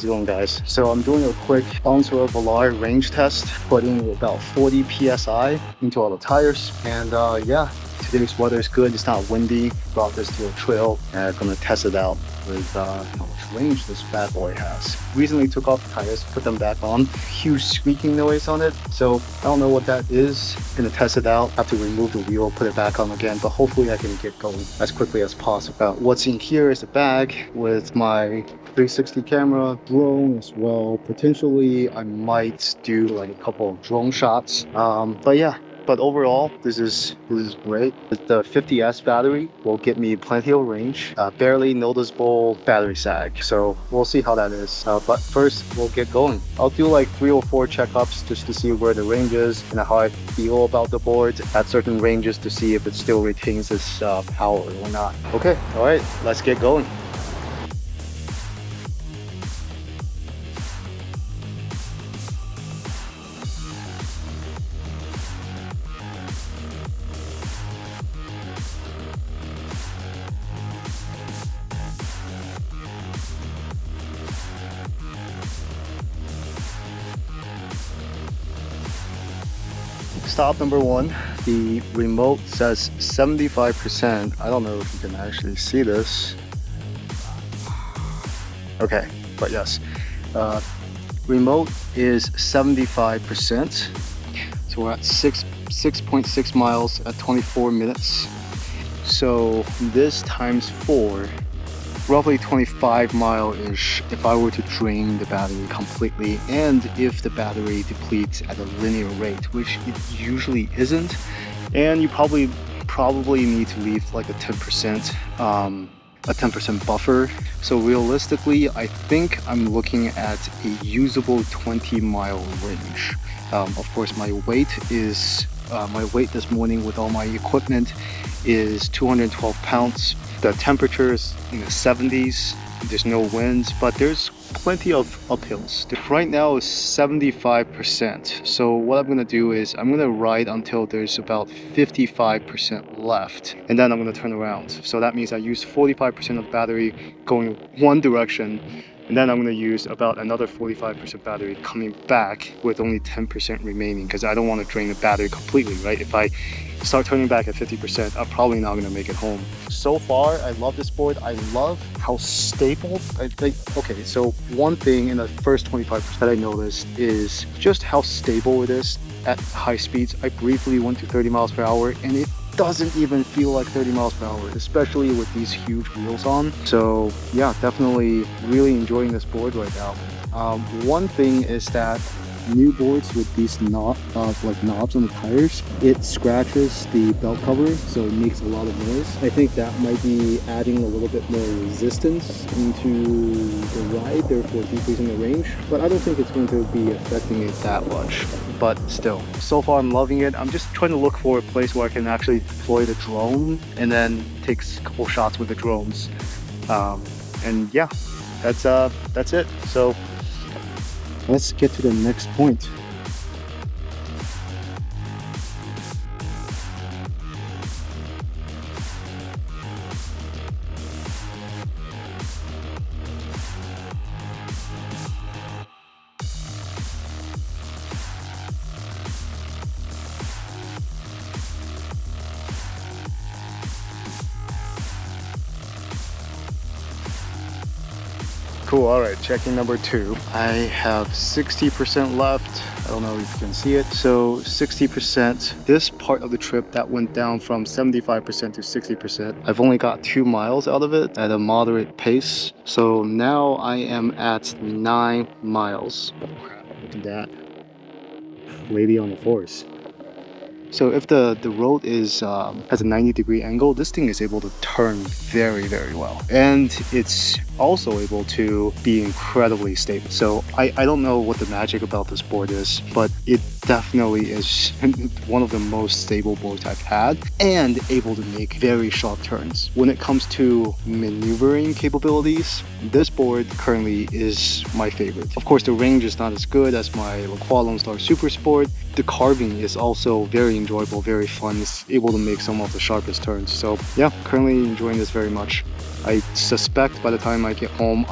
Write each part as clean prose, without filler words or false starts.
it going, guys? So I'm doing a quick Onsra Velar range test, putting about 40 psi into all the tires, and yeah, today's weather is good. It's not windy. Brought this to a trail and I'm gonna test it out with how much range this bad boy has. Recently took off the tires, put them back on. Huge squeaking noise on it, so I don't know what that is. Gonna test it out. Have to remove the wheel, put it back on again, but hopefully I can get going as quickly as possible. What's in here is a bag with my 360 camera, drone as well. Potentially I might do like a couple of drone shots, but yeah. But overall, this is great. The 50S battery will get me plenty of range, barely noticeable battery sag. So we'll see how that is. But first, we'll get going. I'll do like 3 or 4 checkups just to see where the range is and how I feel about the board at certain ranges to see if it still retains its power or not. Okay, all right, let's get going. Stop number 1, the remote says 75%. I don't know if you can actually see this. Okay, but yes. Remote is 75%. So we're at 6.6 miles at 24 minutes. So this times 4, roughly 25 mile-ish if I were to drain the battery completely, and if the battery depletes at a linear rate, which it usually isn't. And you probably need to leave like a 10% buffer. So realistically, I think I'm looking at a usable 20-mile range. Of course, my weight this morning with all my equipment is 212 pounds. The temperature is in the 70s. There's no winds, but there's plenty of uphills. Right now is 75%. So what I'm gonna do is I'm gonna ride until there's about 55% left, and then I'm gonna turn around. So that means I use 45% of battery going one direction, and then I'm going to use about another 45% battery coming back with only 10% remaining, because I don't want to drain the battery completely, right? If I start turning back at 50%, I'm probably not going to make it home. So far, I love this board. I love how stable. Okay, so one thing in the first 25% that I noticed is just how stable it is at high speeds. I briefly went to 30 miles per hour, and it doesn't even feel like 30 miles per hour, especially with these huge wheels on. So yeah, definitely really enjoying this board right now. One thing is that new boards with these knobs on the tires, it scratches the belt cover, so it makes a lot of noise. I think that might be adding a little bit more resistance into the ride, therefore decreasing the range, but I don't think it's going to be affecting it that much. But still, so far I'm loving it. I'm just trying to look for a place where I can actually deploy the drone and then take a couple shots with the drones. And yeah, that's it. So let's get to the next point. Cool, all right, checking number 2. I have 60% left. I don't know if you can see it. So 60%, this part of the trip that went down from 75% to 60%. I've only got 2 miles out of it at a moderate pace. So now I am at 9 miles. Oh crap, look at that. Lady on the horse. So if the road is has a 90-degree angle, this thing is able to turn very, very well. And it's also able to be incredibly stable. So I don't know what the magic about this board is, but it definitely is one of the most stable boards I've had, and able to make very sharp turns. When it comes to maneuvering capabilities, this board currently is my favorite. Of course, the range is not as good as my Onsra Super Sport. The carving is also very enjoyable, very fun. It's able to make some of the sharpest turns. So yeah, currently enjoying this very much. I suspect by the time I get home,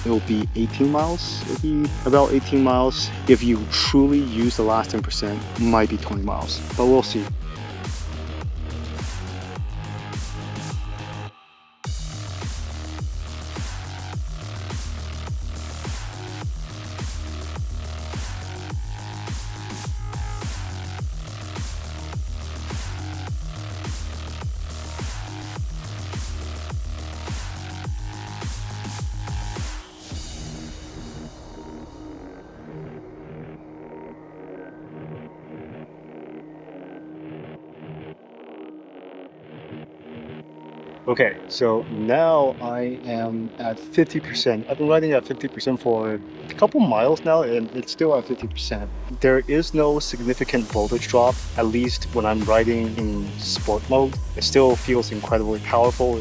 it'll be 18 miles. It'll be about 18 miles. If you truly use the last 10%, might be 20 miles, but we'll see. Okay, so now I am at 50%. I've been riding at 50% for a couple miles now, and it's still at 50%. There is no significant voltage drop, at least when I'm riding in sport mode. It still feels incredibly powerful.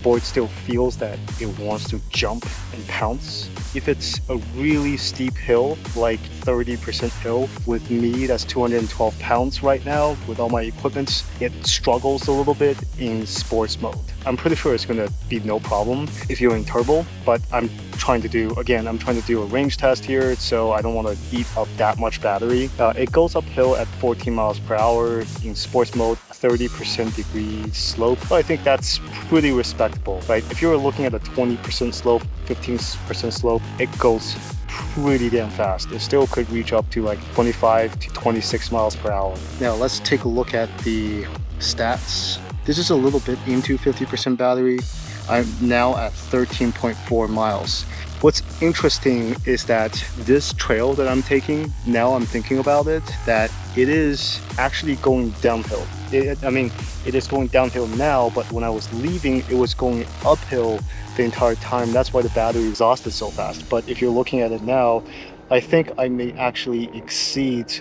Board still feels that it wants to jump and pounce. If it's a really steep hill, like 30% hill, with me that's 212 pounds right now, with all my equipment, it struggles a little bit in sports mode. I'm pretty sure it's gonna be no problem if you're in turbo, but I'm trying to do a range test here, so I don't want to eat up that much battery. It goes uphill at 14 miles per hour in sports mode, 30% degree slope. I think that's pretty respectable, right? If you're looking at a 20% slope, 15% slope, it goes pretty damn fast. It still could reach up to like 25 to 26 miles per hour. Now let's take a look at the stats. This is a little bit into 50% battery. I'm now at 13.4 miles. What's interesting is that this trail that I'm taking, now I'm thinking about it, that it is actually going downhill. It is going downhill now, but when I was leaving, it was going uphill the entire time. That's why the battery exhausted so fast. But if you're looking at it now, I think I may actually exceed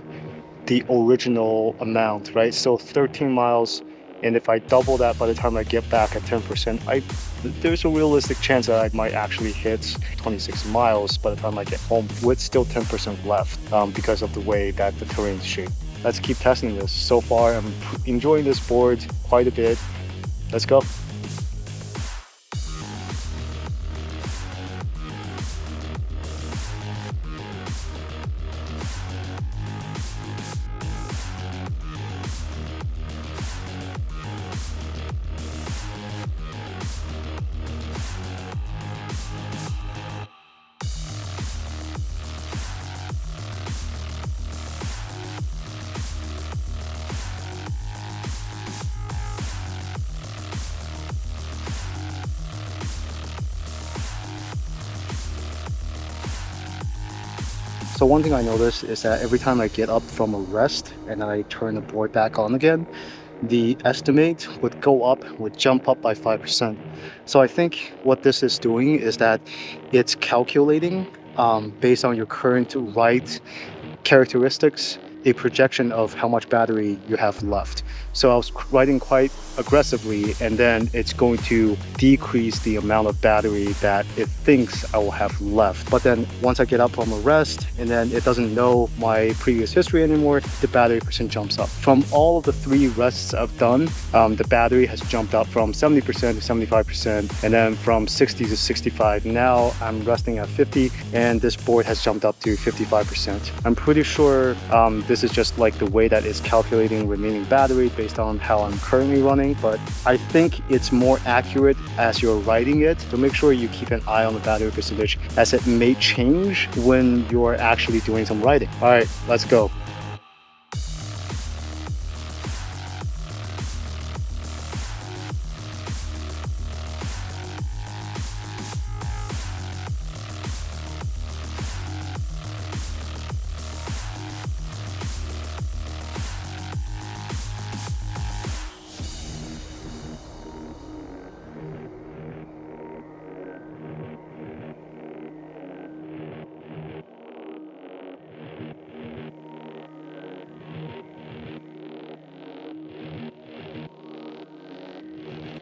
the original amount, right? So 13 miles, and if I double that by the time I get back at 10%, there's a realistic chance that I might actually hit 26 miles by the time I get home with still 10% left, because of the way that the terrain is shaped. Let's keep testing this. So far, I'm enjoying this board quite a bit. Let's go. So one thing I noticed is that every time I get up from a rest and I turn the board back on again, the estimate would go up, would jump up by 5%. So I think what this is doing is that it's calculating, based on your current ride characteristics, a projection of how much battery you have left. So I was riding quite aggressively, and then it's going to decrease the amount of battery that it thinks I will have left. But then once I get up from a rest, and then it doesn't know my previous history anymore, the battery percent jumps up. From all of the 3 rests I've done, the battery has jumped up from 70% to 75%, and then from 60 to 65. Now I'm resting at 50, and this board has jumped up to 55%. I'm pretty sure this is just like the way that it's calculating remaining battery based on how I'm currently running, but I think it's more accurate as you're riding it. So make sure you keep an eye on the battery percentage, as it may change when you're actually doing some riding. All right, let's go.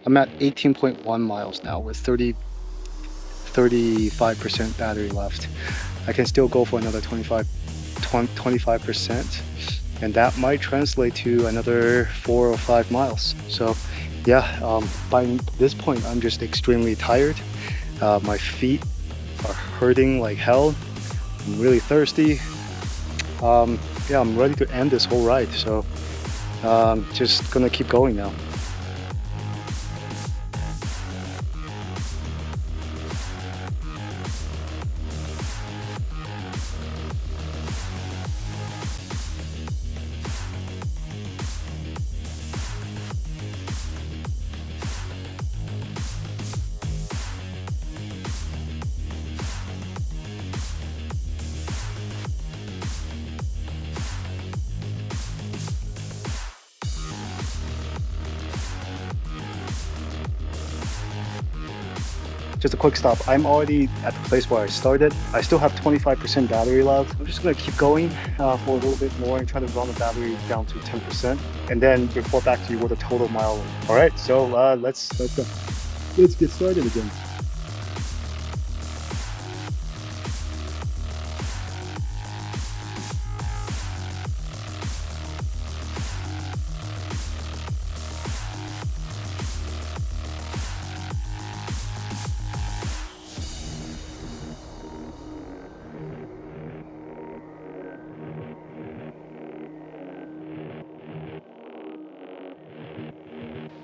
I'm at 18.1 miles now with 35% battery left. I can still go for another 25%, and that might translate to another 4 or 5 miles. So yeah, by this point I'm just extremely tired. My feet are hurting like hell. I'm really thirsty. Yeah, I'm ready to end this whole ride, so just gonna keep going now. Just a quick stop. I'm already at the place where I started. I still have 25% battery left. I'm just gonna keep going for a little bit more and try to run the battery down to 10%, and then report back to you with a total mile. All right, so let's go. Let's get started again.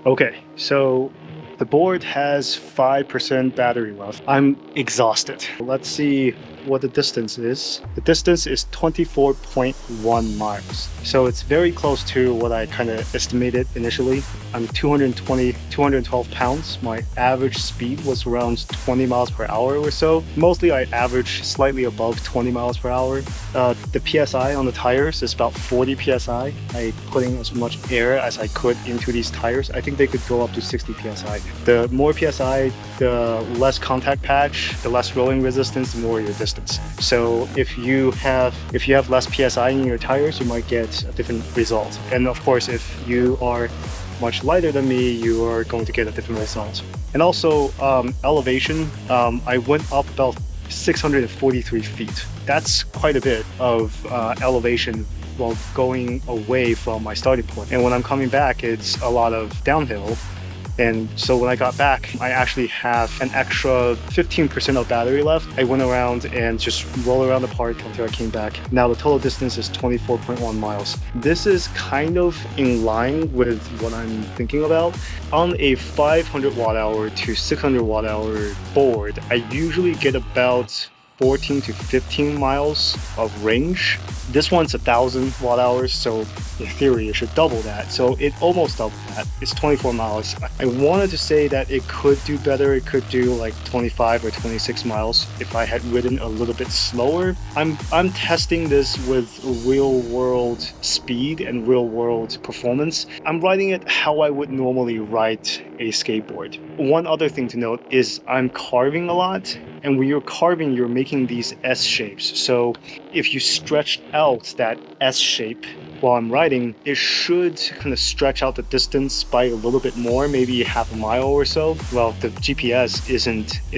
Okay, so the board has 5% battery left. I'm exhausted. Let's see what the distance is. The distance is 24.1 miles. So it's very close to what I kind of estimated initially. I'm 212 pounds. My average speed was around 20 miles per hour or so. Mostly I average slightly above 20 miles per hour. The PSI on the tires is about 40 PSI. I put in as much air as I could into these tires. I think they could go up to 60 PSI. The more PSI, the less contact patch, the less rolling resistance, the more your distance. So if you have less PSI in your tires, you might get a different result. And of course, if you are much lighter than me, you are going to get a different result. And also elevation, I went up about 643 feet. That's quite a bit of elevation while going away from my starting point. And when I'm coming back, it's a lot of downhill. And so when I got back, I actually have an extra 15% of battery left. I went around and just rolled around the park until I came back. Now the total distance is 24.1 miles. This is kind of in line with what I'm thinking about. On a 500 watt hour to 600 watt hour board, I usually get about 14 to 15 miles of range. This one's 1,000 watt hours, so in theory it should double that. So it almost doubled that. It's 24 miles. I wanted to say that it could do better. It could do like 25 or 26 miles if I had ridden a little bit slower. I'm testing this with real world speed and real world performance. I'm riding it how I would normally ride a skateboard. One other thing to note is I'm carving a lot. And when you're carving, you're making these S shapes. So if you stretch out that S shape while I'm riding, it should kind of stretch out the distance by a little bit more, maybe half a mile or so. Well, the GPS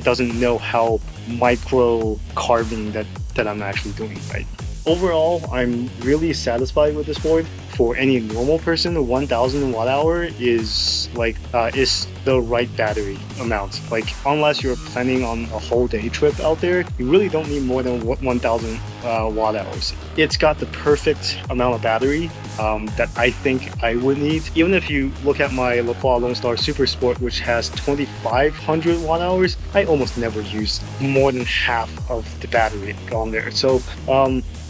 doesn't know how micro carving that I'm actually doing, right? Overall, I'm really satisfied with this board. For any normal person, 1,000 watt hour is the right battery amount. Like, unless you're planning on a whole day trip out there, you really don't need more than 1,000 watt hours. It's got the perfect amount of battery that I think I would need. Even if you look at my La Croix Lone Star Super Sport, which has 2,500 watt hours, I almost never use more than half of the battery on there. So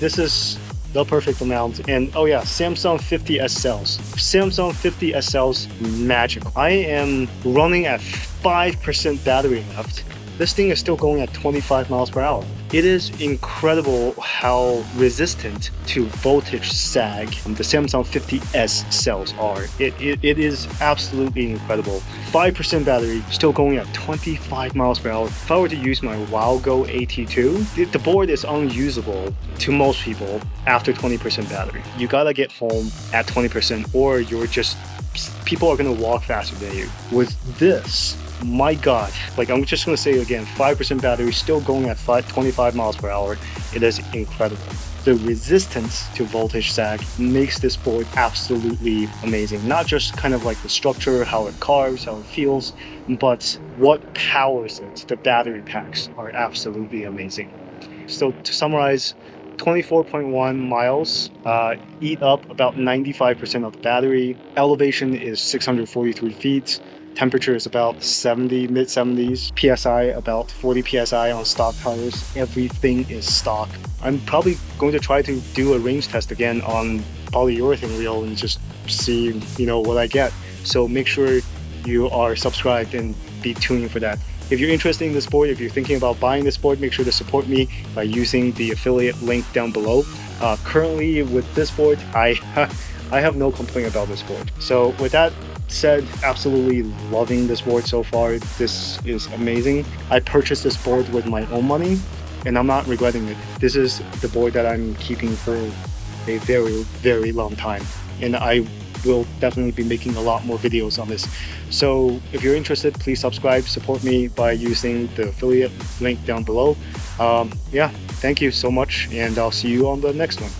this is the perfect amount. And oh yeah, Samsung 50 SLs. Samsung 50 SLs, magical. I am running at 5% battery left. This thing is still going at 25 miles per hour. It is incredible how resistant to voltage sag the Samsung 50S cells are. It is absolutely incredible. 5% battery, still going at 25 miles per hour. If I were to use my WowGo AT2, the board is unusable to most people after 20% battery. You gotta get home at 20% or you're just people are going to walk faster than you. With this, my god, like I'm just going to say it again, 5% battery, still going at 25 miles per hour. It is incredible. The resistance to voltage sag makes this board absolutely amazing. Not just kind of like the structure, how it carves, how it feels, but what powers it. The battery packs are absolutely amazing. So to summarize, 24.1 miles, eat up about 95% of the battery. Elevation is 643 feet. Temperature is about 70, mid 70s. PSI about 40 PSI on stock tires. Everything is stock. I'm probably going to try to do a range test again on polyurethane wheel and just see, you know, what I get. So make sure you are subscribed and be tuning for that. If you're interested in this board, if you're thinking about buying this board, make sure to support me by using the affiliate link down below. Currently with this board, I have no complaint about this board. So with that said, absolutely loving this board so far. This is amazing. I purchased this board with my own money and I'm not regretting it. This is the board that I'm keeping for a very, very long time. And I will definitely be making a lot more videos on this. So if you're interested, please subscribe, support me by using the affiliate link down below. Yeah, thank you so much, and I'll see you on the next one.